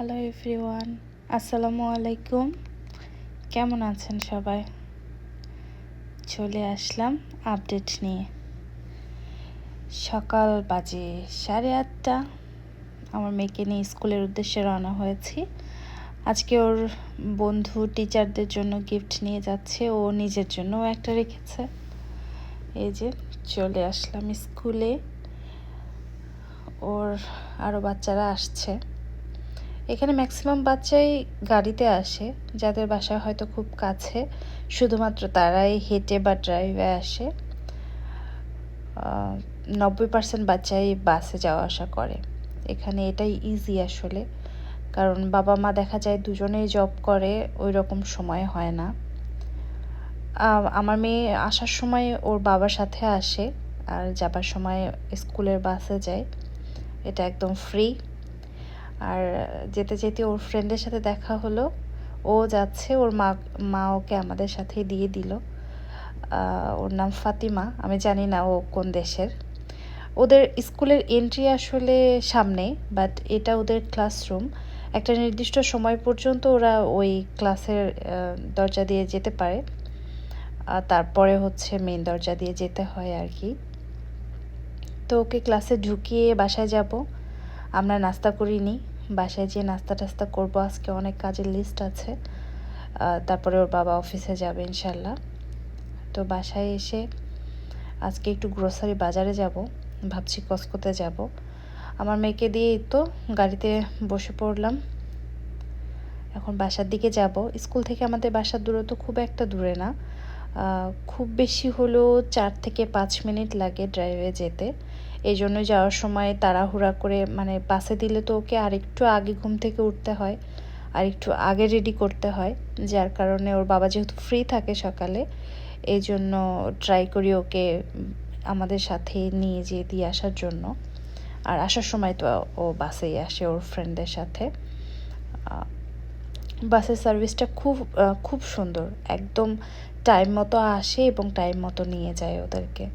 Hello everyone, আসসালামু আলাইকুম। কেমন আছেন সবাই? চলে আসলাম আপডেট নিয়ে। সকাল বাজে 8:30। আমার মেয়েকে নিয়ে স্কুলের উদ্দেশ্যে রওনা হয়েছি। আজকে ওর বন্ধু টিচারদের জন্য গিফট নিয়ে যাচ্ছে, ও নিজের জন্যও একটা রেখেছে। এই যে চলে আসলাম স্কুলে। ওর আরও বাচ্চারা আসছে। এখানে ম্যাক্সিমাম বাচ্চাই গাড়িতে আসে, যাদের বাসা হয়তো খুব কাছে, শুধুমাত্র তারাই হেঁটে বা ড্রাইভে আসে। 90% বাচ্চাই বাসে যাওয়া আসা করে। এখানে এটাই ইজি আসলে, কারণ বাবা মা দেখা যায় দুজনেই জব করে, ওই রকম সময় হয় না। আমার মেয়ে আসার সময় ওর বাবার সাথে আসে, আর যাবার সময় স্কুলের বাসে যায়। এটা একদম ফ্রি। আর যেতে যেতে ওর ফ্রেন্ডের সাথে দেখা হলো, ও যাচ্ছে, ওর মা ওকে আমাদের সাথেই দিয়ে দিল। ওর নাম ফাতিমা, আমি জানি না ও কোন দেশের। ওদের স্কুলের এন্ট্রি আসলে সামনে, বাট এটা ওদের ক্লাসরুম। একটা নির্দিষ্ট সময় পর্যন্ত ওরা ওই ক্লাসের দরজা দিয়ে যেতে পারে, তারপরে হচ্ছে মেন দরজা দিয়ে যেতে হয় আর কি। তো ওকে ক্লাসে ঢুকিয়ে বাসায় যাব। আমরা নাস্তা করিনি, বাসায় যেয়ে নাস্তা টাস্তা করবো। আজকে অনেক কাজের লিস্ট আছে। তারপরে ওর বাবা অফিসে যাবে ইনশাল্লাহ। তো বাসায় এসে আজকে একটু গ্রোসারি বাজারে যাব, ভাবছি কসকোতে যাব। আমার মেয়েকে দিয়েই তো গাড়িতে বসে পড়লাম। এখন বাসার দিকে যাব। স্কুল থেকে আমাদের বাসার দূরত্ব খুব একটা দূরে না, খুব বেশি হলেও 4 থেকে 5 মিনিট লাগে ড্রাইভে যেতে। এই জন্য যাওয়ার সময় তাড়াহুড়া করে, মানে বাসে দিলে তো ওকে আরেকটু আগে ঘুম থেকে উঠতে হয়, আর একটু আগে রেডি করতে হয়, যার কারণে ওর বাবা যেহেতু ফ্রি থাকে সকালে, এই জন্য ট্রাই করি ওকে আমাদের সাথে নিয়ে যেয়ে দিয়ে আসার জন্য। আর আসার সময় তো ও বাসেই আসে ওর ফ্রেন্ডের সাথে। বাসের সার্ভিসটা খুব সুন্দর, একদম টাইম মতো আসে এবং টাইম মতো নিয়ে যায় ওদেরকে।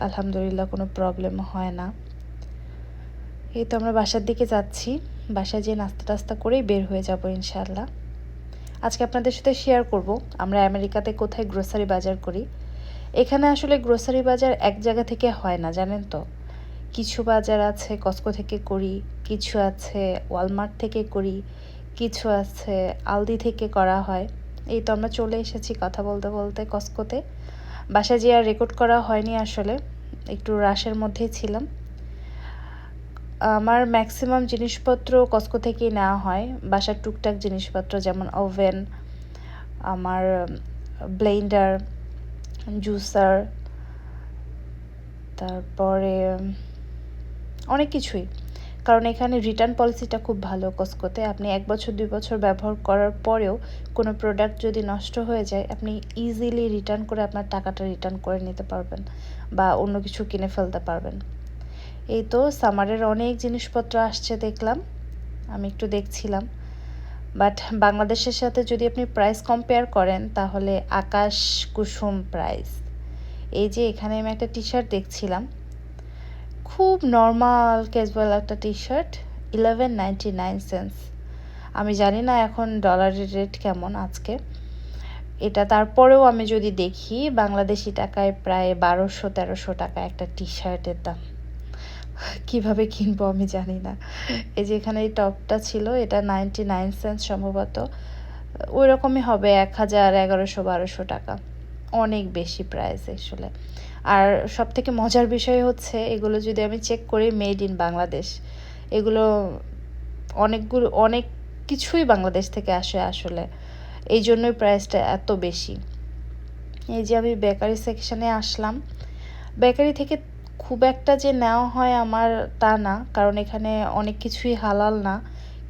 আলহামদুলিল্লাহ, কোনো প্রবলেম হয় না। এই তো আমরা বাসার দিকে যাচ্ছি। বাসায় যেয়ে নাস্তা টাস্তা করেই বের হয়ে যাব ইনশাআল্লাহ। আজকে আপনাদের সাথে শেয়ার করব আমরা আমেরিকাতে কোথায় গ্রোসারি বাজার করি। এখানে আসলে গ্রোসারি বাজার এক জায়গা থেকে হয় না, জানেন তো। কিছু বাজার আছে কসকো থেকে করি, কিছু আছে ওয়ালমার্ট থেকে করি, কিছু আছে আলদি থেকে করা হয়। এই তো আমরা চলে এসেছি কথা বলতে বলতে কসকোতে। বাসায় যেয়ে আর রেকর্ড করা হয়নি আসলে, একটু রাশের মধ্যেই ছিলাম। আমার ম্যাক্সিমাম জিনিসপত্র কসকো থেকেই নেওয়া হয়, বাসার টুকটাক জিনিসপত্র, যেমন ওভেন, আমার ব্লেন্ডার, জুসার, তারপরে অনেক কিছুই। কারণ এখানে রিটার্ন পলিসিটা খুব ভালো কসকোতে। আপনি 1 বছর 2 বছর ব্যবহার করার পরেও কোনো প্রোডাক্ট যদি নষ্ট হয়ে যায়, আপনি ইজিলি রিটার্ন করে আপনার টাকাটা রিটার্ন করে নিতে পারবেন বা অন্য কিছু কিনে ফেলতে পারবেন। এই তো সামারের অনেক জিনিসপত্র আসছে দেখলাম, আমি একটু দেখছিলাম। বাট বাংলাদেশের সাথে যদি আপনি প্রাইস কম্পেয়ার করেন, তাহলে আকাশ কুসুম প্রাইস। এই যে এখানে আমি একটা টি শার্ট দেখছিলাম, খুব নর্মাল ক্যাজুয়াল একটা টি শার্ট, 11.99 আমি জানি না এখন ডলারের রেট কেমন আজকে এটা। তারপরেও আমি যদি দেখি বাংলাদেশি টাকায় প্রায় 1200-1300 টাকা একটা টি শার্টের দাম। কিভাবে কিনবো আমি জানি না। এই যে এখানে এই টপটা ছিল, এটা 99 সম্ভবত, ওই রকমই হবে 1000, 1100-1200 টাকা। অনেক বেশি প্রাইস আসলে। আর সব থেকে মজার বিষয় হচ্ছে, এগুলো যদি আমি চেক করি মেড ইন বাংলাদেশ, এগুলো অনেক কিছুই বাংলাদেশ থেকে আসে আসলে, এই জন্যই প্রাইসটা এত বেশি। এই যে আমি বেকারি সেকশনে আসলাম। বেকারি থেকে খুব একটা যে নেওয়া হয় আমার তা না, কারণ এখানে অনেক কিছুই হালাল না।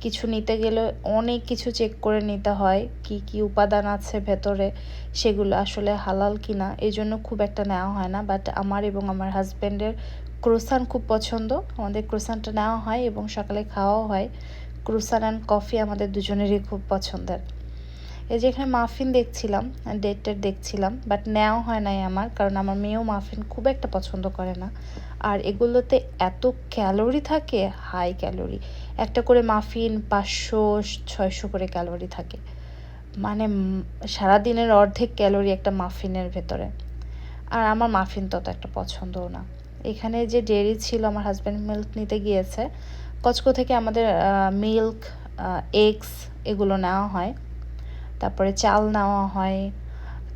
কিছু নিতে গেলে অনেক কিছু চেক করে নিতে হয়, কি কি উপাদান আছে ভেতরে, সেগুলো আসলে হালাল কিনা, এই জন্য খুব একটা নেওয়া হয় না। বাট আমার এবং আমার হাজব্যান্ডের ক্রোসান খুব পছন্দ, আমাদের ক্রোসানটা নেওয়া হয় এবং সকালে খাওয়াও হয়। ক্রোসান অ্যান্ড কফি আমাদের দুজনেরই খুব পছন্দের। এই যে এখানে মাফিন দেখছিলাম, ডেটটা দেখছিলাম, বাট নেওয়া হয় নাই আমার, কারণ আমার মেয়েও মাফিন খুব একটা পছন্দ করে না। আর এগুলোতে এত ক্যালোরি থাকে, হাই ক্যালোরি। একটা করে মাফিন 500-600 করে ক্যালোরি থাকে, মানে সারাদিনের অর্ধেক ক্যালোরি একটা মাফিনের ভেতরে। আর আমার মাফিন তত একটা পছন্দও না। এখানে যে ডেয়ারি ছিল, আমার হাজব্যান্ড মিল্ক নিতে গিয়েছে, কচকো থেকে আমাদের মিল্ক, এগস এগুলো নেওয়া হয়, তারপরে চাল নেওয়া হয়,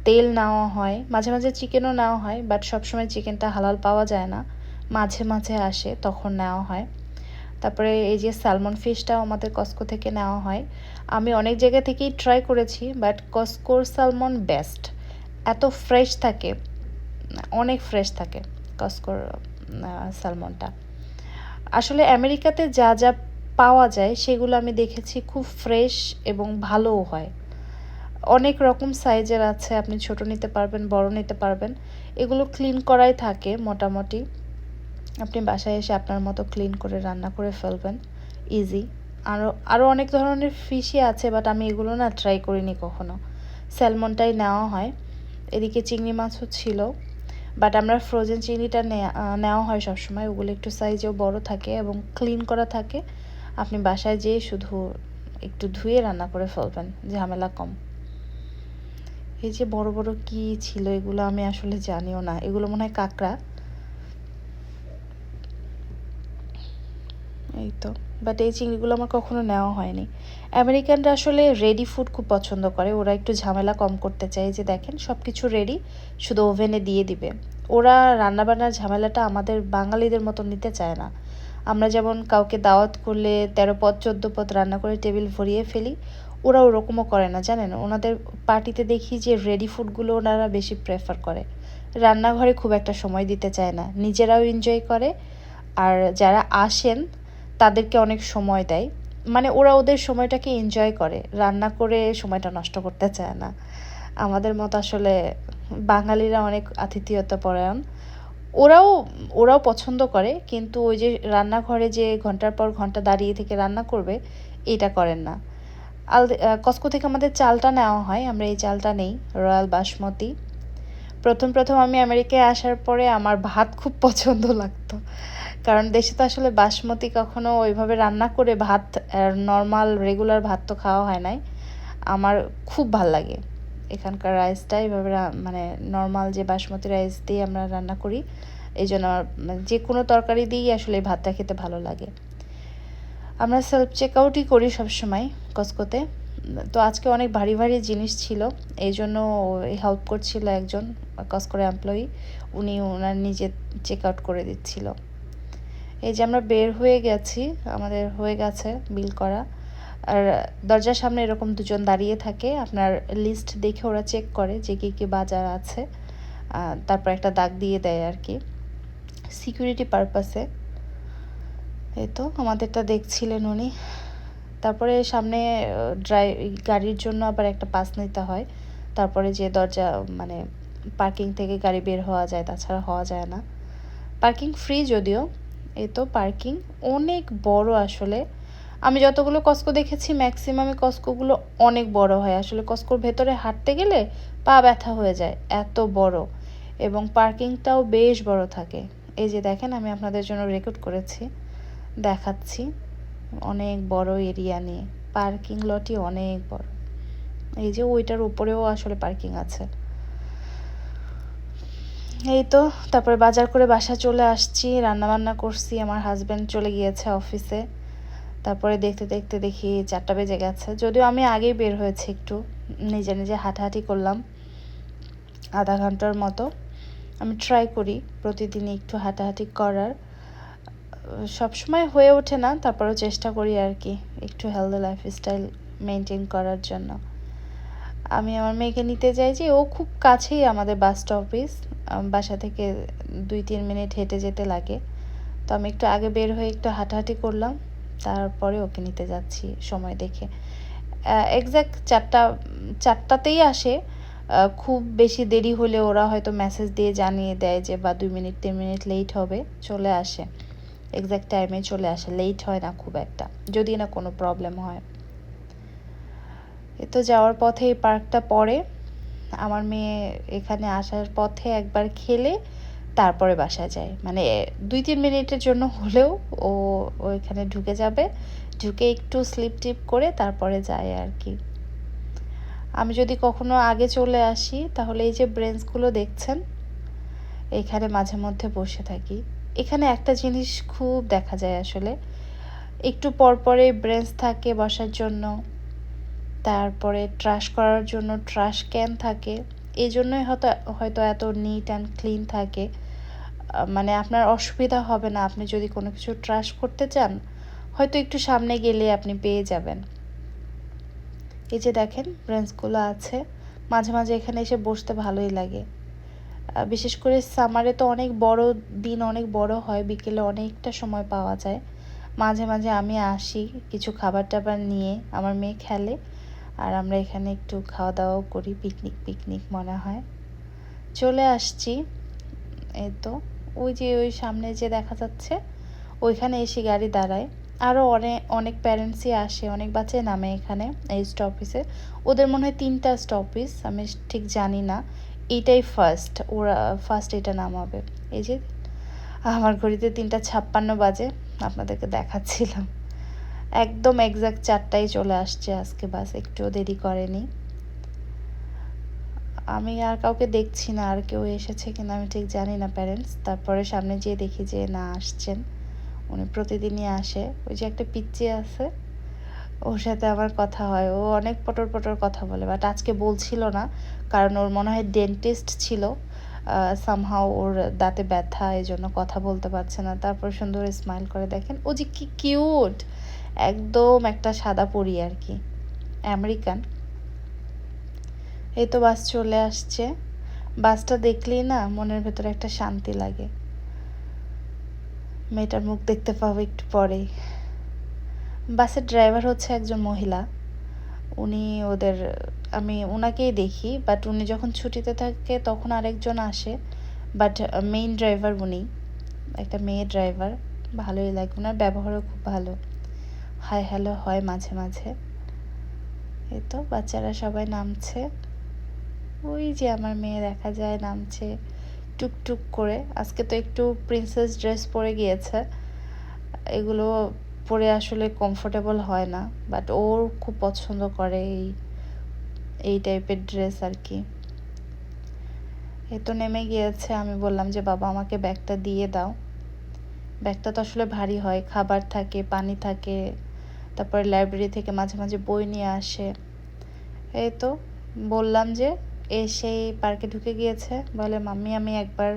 তেল নেওয়া হয়, মাঝে মাঝে চিকেনও নেওয়া হয়, বাট সবসময় চিকেনটা হালাল পাওয়া যায় না, মাঝে মাঝে আসে তখন নেওয়া হয়। তারপরে এই যে স্যালমন ফিশটাও আমাদের কস্কো থেকে নেওয়া হয়। আমি অনেক জায়গা থেকেই ট্রাই করেছি, বাট কস্কোর স্যালমন বেস্ট, এত ফ্রেশ থাকে, অনেক ফ্রেশ থাকে কস্কোর স্যালমনটা। আসলে আমেরিকাতে যা যা পাওয়া যায় সেগুলো আমি দেখেছি খুব ফ্রেশ এবং ভালোও হয়। অনেক রকম সাইজের আছে, আপনি ছোট নিতে পারবেন, বড় নিতে পারবেন। এগুলো ক্লিন করাই থাকে মোটামুটি, আপনি বাসায় এসে আপনার মতো ক্লিন করে রান্না করে ফেলবেন, ইজি। আরও অনেক ধরনের ফিশই আছে, বাট আমি এগুলো না ট্রাই করিনি কখনো, স্যালমনটাই নেওয়া হয়। এদিকে চিংড়ি মাছও ছিল, বাট আমরা ফ্রোজেন চিংড়িটা নেওয়া হয় সবসময়, ওগুলো একটু সাইজেও বড় থাকে এবং ক্লিন করা থাকে, আপনি বাসায় যেয়ে শুধু একটু ধুয়ে রান্না করে ফেলবেন, ঝামেলা কম। এই যে বড় বড় কি ছিল এগুলো, আমি আসলে জানিও না, এগুলো মনে হয় কাঁকড়া, এই তো। বাট এই চিংড়িগুলো আমার কখনো নেওয়া হয়নি। আমেরিকানরা আসলে রেডি ফুড খুব পছন্দ করে, ওরা একটু ঝামেলা কম করতে চায়। যে দেখেন সব কিছু রেডি, শুধু ওভেনে দিয়ে দিবে। ওরা রান্নাবান্নার ঝামেলাটা আমাদের বাঙালিদের মতো নিতে চায় না। আমরা যেমন কাউকে দাওয়াত করলে 13 পদ 14 পদ রান্না করে টেবিল ভরিয়ে ফেলি, ওরা ওরকমও করে না, জানেন। ওনাদের পার্টিতে দেখি যে রেডি ফুডগুলো ওনারা বেশি প্রেফার করে, রান্নাঘরে খুব একটা সময় দিতে চায় না, নিজেরাও এনজয় করে, আর যারা আসেন তাদেরকে অনেক সময় দেয়, মানে ওরা ওদের সময়টাকে এনজয় করে, রান্না করে সময়টা নষ্ট করতে চায় না। আমাদের মতো আসলে বাঙালিরা অনেক আতিথেয়তা পরায়ণ, ওরাও ওরাও পছন্দ করে, কিন্তু ওই যে রান্নাঘরে যে ঘন্টার পর ঘন্টা দাঁড়িয়ে থেকে রান্না করবে, এটা করেন না। কস্কো থেকে আমাদের চালটা নেওয়া হয়, আমরা এই চালটা নেই, রয়্যাল বাসমতি। প্রথম প্রথম আমি আমেরিকায় আসার পরে আমার ভাত খুব পছন্দ লাগতো, কারণ দেশে তো আসলে বাসমতি কখনো ওইভাবে রান্না করে ভাত, নর্মাল রেগুলার ভাত তো খাওয়া হয় নাই। আমার খুব ভাল লাগে এখানকার রাইসটা, এইভাবে মানে নর্মাল যে বাসমতি রাইস দিয়ে আমরা রান্না করি, এই জন্য যে কোনো তরকারি দিয়েই আসলে এই ভাতটা খেতে ভালো লাগে। আমরা সেলফ চেকআউটই করি সবসময় কস্কোতে। তো আজকে অনেক ভারী ভারী জিনিস ছিল, এই জন্য হেল্প করছিল একজন কস্কোর এমপ্লয়ি, উনি ওনার নিজে চেক আউট করে দিচ্ছিল। এই যে আমরা বের হয়ে গেছি, আমাদের হয়ে গেছে বিল করা। আর দরজার সামনে এরকম দুজন দাঁড়িয়ে থাকে, আপনার লিস্ট দেখে ওরা চেক করে যে কী কী বাজার আছে, তারপর একটা দাগ দিয়ে দেয় আর কি, সিকিউরিটি পারপাসে। এই তো আমাদেরটা দেখছিলেন উনি। তারপরে সামনে গাড়ির জন্য আবার একটা পাস নিতে হয়, তারপরে যে দরজা মানে পার্কিং থেকে গাড়ি বের হওয়া যায়, তাছাড়া হওয়া যায় না। পার্কিং ফ্রি যদিও। এই তো পার্কিং অনেক বড় আসলে, আমি যতগুলো কস্কো দেখেছি ম্যাক্সিমামই কস্কোগুলো অনেক বড় হয়, আসলে কস্কোর ভেতরে হাঁটতে গেলে পা ব্যথা হয়ে যায়, এত বড়, এবং পার্কিংটাও বেশ বড় থাকে। এই যে দেখেন, আমি আপনাদের জন্য রেকর্ড করেছি, দেখাচ্ছি, অনেক বড় এরিয়া নিয়ে পার্কিং লটই অনেক বড়। এই যে ওইটার উপরেও আসলে পার্কিং আছে। এই তো তারপরে বাজার করে বাসা চলে আসছি, রান্না বান্না করছি, আমার হাজব্যান্ড চলে গিয়েছে অফিসে। তারপরে দেখতে দেখতে দেখি 4টা বেজে গেছে, যদিও আমি আগেই বের হয়েছি, একটু নিজে নিজে হাঁটাহাঁটি করলাম আধা ঘন্টার মতো। আমি ট্রাই করি প্রতিদিনই একটু হাঁটাহাঁটি করার, সবসময় হয়ে ওঠে না, তারপরেও চেষ্টা করি আর কি একটু হেলদি লাইফস্টাইল মেনটেন করার জন্য। আমি আমার মেয়েকে নিতে যাই, যে ও খুব কাছেই আমাদের বাস স্টপেজ, বাসা থেকে 2-3 মিনিট হেঁটে যেতে লাগে। তো আমি একটু আগে বের হয়ে একটু হাঁটাহাঁটি করলাম, তারপরে ওকে নিতে যাচ্ছি সময় দেখে। এক্স্যাক্ট 4টাতেই আসে, খুব বেশি দেরি হলে ওরা হয়তো মেসেজ দিয়ে জানিয়ে দেয় যে বা 2 মিনিট 3 মিনিট লেট হবে, চলে আসে, এক্স্যাক্ট টাইমে চলে আসে, লেট হয় না খুব একটা, যদি না কোনো প্রবলেম হয়। এ তো যাওয়ার পথে এই পার্কটা পড়ে, আমার মেয়ে এখানে আসার পথে একবার খেলে তারপরে বাসায় যায়, মানে 2-3 মিনিটের জন্য হলেও ও ওইখানে ঢুকে যাবে, ঢুকে একটু স্লিপ টিপ করে তারপরে যায় আর কি। আমি যদি কখনো আগে চলে আসি তাহলে এই যে ব্রেঞ্চগুলো দেখছেন, এখানে মাঝে মধ্যে বসে থাকি। এখানে একটা জিনিস খুব দেখা যায় আসলে, একটু পরপরে ব্রেঞ্চ থাকে বসার জন্য, তারপরে ট্রাশ করার জন্য ট্রাশ ক্যান থাকে। এই জন্যই হয়তো এত নিট অ্যান্ড ক্লিন থাকে। মানে আপনার অসুবিধা হবে না, আপনি যদি কোনো কিছু ট্রাশ করতে চান হয়তো একটু সামনে গেলে আপনি পেয়ে যাবেন। এই যে দেখেন ব্রেঞ্চগুলো আছে, মাঝে মাঝে এখানে এসে বসতে ভালোই লাগে। বিশেষ করে সামারে তো অনেক বড় দিন, অনেক বড় হয়, বিকেলে অনেকটা সময় পাওয়া যায়। মাঝে মাঝে আমি আসি কিছু খাবার টাবার নিয়ে, আমার মেয়ে খেলে, আর আমরা এখানে একটু খাওয়া দাওয়াও করি, পিকনিক পিকনিক মনে হয়। চলে আসছি, এই তো ওই যে ওই সামনে যে দেখা যাচ্ছে ওইখানে এসে গাড়ি দাঁড়ায়। আরও অনেক অনেক প্যারেন্টসই আসে, অনেক বাচ্চাই নামে এখানে এই স্টপেজে। ওদের মনে হয় 3টা স্টপেজ, আমি ঠিক জানি না, এইটাই ফার্স্ট, ওরা ফার্স্ট এটা নামাবে। এই যে আমার ঘড়িতে 3:56 বাজে, আপনাদেরকে দেখাচ্ছিলাম। একদম এক্সাক্ট 4টায় চলে আসছে আজকে বাস, একটুও দেরি করেনি। আমি আর কাউকে দেখছি না, আর কেউ এসেছে কিনা আমি ঠিক জানি না প্যারেন্টস। তারপরে সামনে যেয়ে দেখি যে না, আসছেন, উনি প্রতিদিনই আসে। ওই যে একটা পিচ্চি আছে, ওর সাথে আমার কথা হয়, ও অনেক পটর পটর কথা বলে, বাট আজকে বলছিল না, কারণ ওর মনে হয় ডেন্টিস্ট ছিল, সামহাও ওর দাঁতে ব্যথা, এই জন্য কথা বলতে পারছে না। তারপর সুন্দর স্মাইল করে, দেখেন ও যে কি কিউট, একদম একটা সাদা পরি আর কি, আমেরিকান। এই তো বাস চলে আসছে, বাসটা দেখলেই না মনের ভেতরে একটা শান্তি লাগে। মেয়েটার মুখ দেখতে পাবো একটু পরেই। বাসের ড্রাইভার হচ্ছে একজন মহিলা, উনি ওদের, আমি ওনাকেই দেখি, বাট উনি যখন ছুটিতে থাকে তখন আরেকজন আসে, বাট মেইন ড্রাইভার উনি, একটা মেয়ে ড্রাইভার। ভালোই লাগে, ওনার ব্যবহারও খুব ভালো, হাই হ্যালো হয় মাঝে মাঝে। এই তো বাচ্চারা সবাই নামছে, ওই যে আমার মেয়ে দেখা যায় নামছে টুকটুক করে। আজকে তো একটু প্রিন্সেস ড্রেস পরে গিয়েছে, এগুলো পরে আসলে কমফোর্টেবল হয় না, বাট ওর খুব পছন্দ করে এই টাইপের ড্রেস আর কি। এই তো নেমে গিয়েছে, আমি বললাম যে বাবা আমাকে ব্যাগটা দিয়ে দাও। ব্যাগটা তো আসলে ভারী হয়, খাবার থাকে, পানি থাকে, তারপরে লাইব্রেরি থেকে মাঝে মাঝে বই নিয়ে আসে। এই তো বললাম যে, এসেই পার্কে ঢুকে গিয়েছে, বলে মাম্মি আমি একবার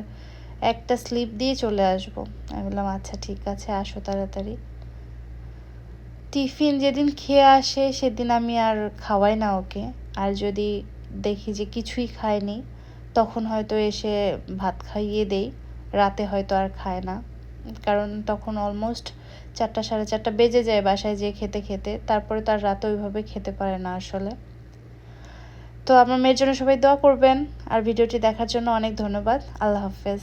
একটা স্লিপ দিয়ে চলে আসবো। আমি বললাম আচ্ছা ঠিক আছে, আসো তাড়াতাড়ি। টিফিন যেদিন খেয়ে আসে সেদিন আমি আর খাওয়াই না ওকে, আর যদি দেখি যে কিছুই খায়নি তখন হয়তো এসে ভাত খাইয়ে দেই, রাতে হয়তো আর খায় না, কারণ তখন অলমোস্ট 4টা 4:30 বেজে যায় বাসায় যেয়ে খেতে খেতে, তারপরে তার রাতে ওইভাবে খেতে পারে না আসলে। তো আমার মেয়ের জন্য সবাই দোয়া করবেন, আর ভিডিওটি দেখার জন্য অনেক ধন্যবাদ। আল্লাহ হাফেজ।